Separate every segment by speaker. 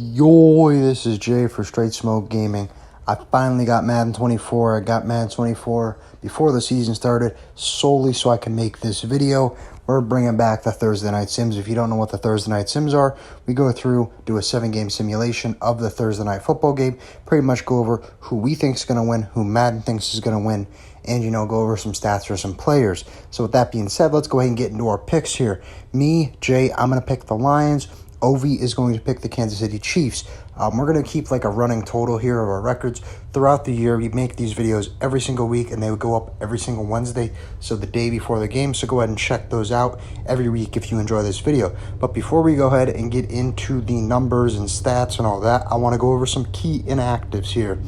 Speaker 1: Yo, this is Jay for Straight Smoke Gaming. I finally got Madden 24. I got Madden 24 before the season started solely so I can make this video. We're bringing back the Thursday Night Sims. If you don't know what the Thursday Night Sims are, we go through, do a 7-game simulation of the Thursday Night Football game, pretty much go over who we think is going to win, who Madden thinks is going to win, and, go over some stats for some players. So with that being said, let's go ahead and get into our picks here. Me, Jay, I'm going to pick the Lions. Ovi is going to pick the Kansas City Chiefs. We're going to keep like a running total here of our records throughout the year. We make these videos every single week, and they would go up every single Wednesday, so the day before the game. So go ahead and check those out every week if you enjoy this video. But before we go ahead and get into the numbers and stats and all that, I want to go over some key inactives here.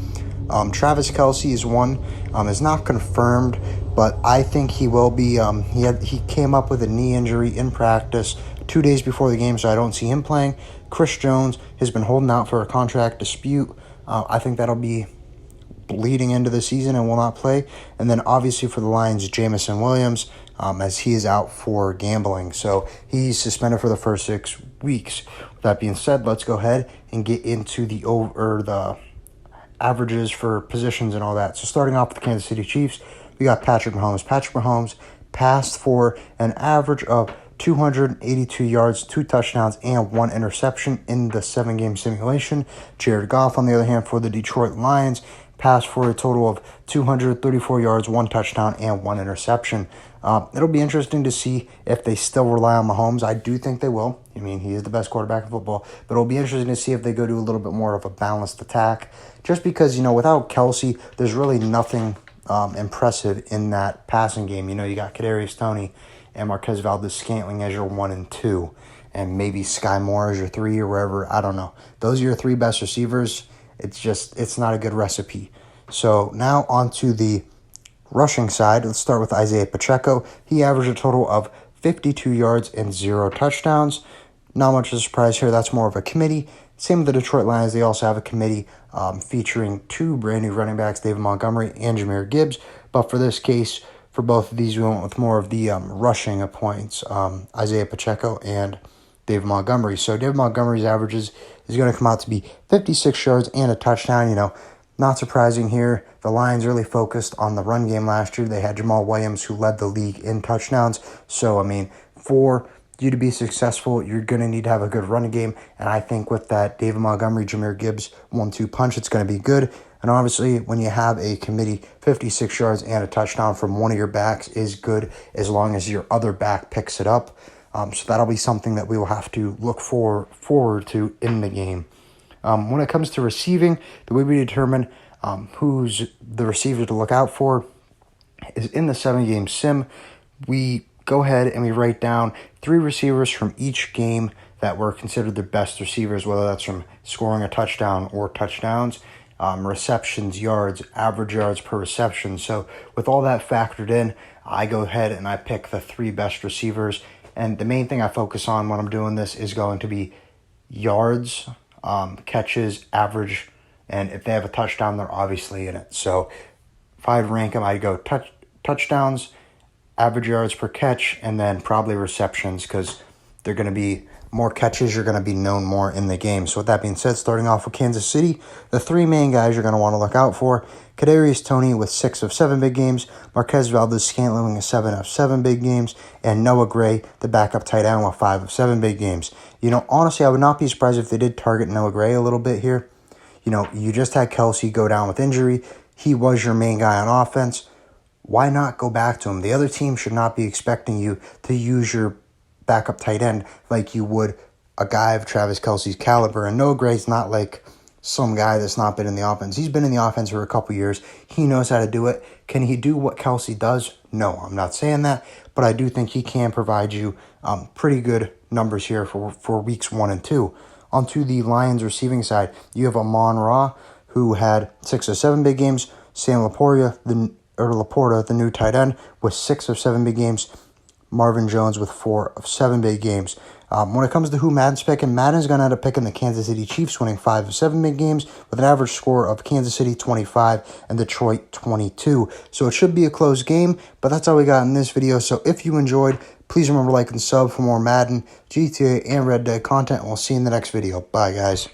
Speaker 1: Travis Kelce is one. Is not confirmed, but I think he will be. He came up with a knee injury in practice 2 days before the game, so I don't see him playing. Chris Jones has been holding out for a contract dispute. I think that'll be bleeding into the season and will not play. And then obviously for the Lions, Jamison Williams, as he is out for gambling. So he's suspended for the first 6 weeks. With that being said, let's go ahead and get into the averages for positions and all that. So starting off with the Kansas City Chiefs, we got Patrick Mahomes. Patrick Mahomes passed for an average of 282 yards, 2 touchdowns, and 1 interception in the 7-game simulation. Jared Goff, on the other hand, for the Detroit Lions, passed for a total of 234 yards, 1 touchdown, and 1 interception. It'll be interesting to see if they still rely on Mahomes. I do think they will. He is the best quarterback in football. But it'll be interesting to see if they go to a little bit more of a balanced attack. Just because, without Kelce, there's really nothing impressive in that passing game. You got Kadarius Toney and Marquez Valdez-Scantling as your 1 and 2, and maybe Sky Moore as your 3 or wherever. I don't know. Those are your 3 best receivers. It's not a good recipe. So now on to the rushing side. Let's start with Isaiah Pacheco. He averaged a total of 52 yards and 0 touchdowns. Not much of a surprise here. That's more of a committee. Same with the Detroit Lions. They also have a committee featuring 2 brand new running backs, David Montgomery and Jahmyr Gibbs. But for this case, for both of these, we went with more of the rushing points, Isaiah Pacheco and David Montgomery. So David Montgomery's averages is going to come out to be 56 yards and a touchdown. Not surprising here. The Lions really focused on the run game last year. They had Jamal Williams, who led the league in touchdowns. So, for you to be successful, you're going to need to have a good running game. And I think with that David Montgomery, Jahmyr Gibbs 1-2 punch, it's going to be good. And obviously, when you have a committee, 56 yards and a touchdown from one of your backs is good as long as your other back picks it up. So that'll be something that we will have to look forward to in the game. When it comes to receiving, the way we determine who's the receiver to look out for is in the 7-game sim. We go ahead and we write down 3 receivers from each game that were considered the best receivers, whether that's from scoring a touchdown or touchdowns. Receptions, yards, average yards per reception. So with all that factored in, I go ahead and I pick the 3 best receivers. And the main thing I focus on when I'm doing this is going to be yards, catches, average, and if they have a touchdown, they're obviously in it. So if I rank them, I go touchdowns, average yards per catch, and then probably receptions, because they're going to be more catches, you're going to be known more in the game. So with that being said, starting off with Kansas City, the 3 main guys you're going to want to look out for: Kadarius Toney with 6 of 7 big games, Marquez Valdez-Scantling with 7 of 7 big games, and Noah Gray, the backup tight end, with 5 of 7 big games. Honestly, I would not be surprised if they did target Noah Gray a little bit here. You just had Kelce go down with injury. He was your main guy on offense. Why not go back to him? The other team should not be expecting you to use your backup tight end like you would a guy of Travis Kelce's caliber. And Noah Gray's not like some guy that's not been in the offense. He's been in the offense for a couple years. He knows how to do it. Can he do what Kelce does? No, I'm not saying that, but I do think he can provide you pretty good numbers here for weeks 1 and 2. Onto the Lions receiving side, you have Amon-Ra, who had 6 of 7 big games. Sam Laporta, the new tight end, with 6 of 7 big games. Marvin Jones with 4 of 7 big games. When it comes to who Madden's picking, Madden's going to end up picking the Kansas City Chiefs, winning 5 of 7 big games with an average score of Kansas City 25 and Detroit 22. So it should be a close game, but that's all we got in this video. So if you enjoyed, please remember to like and sub for more Madden, GTA, and Red Dead content, and we'll see you in the next video. Bye, guys.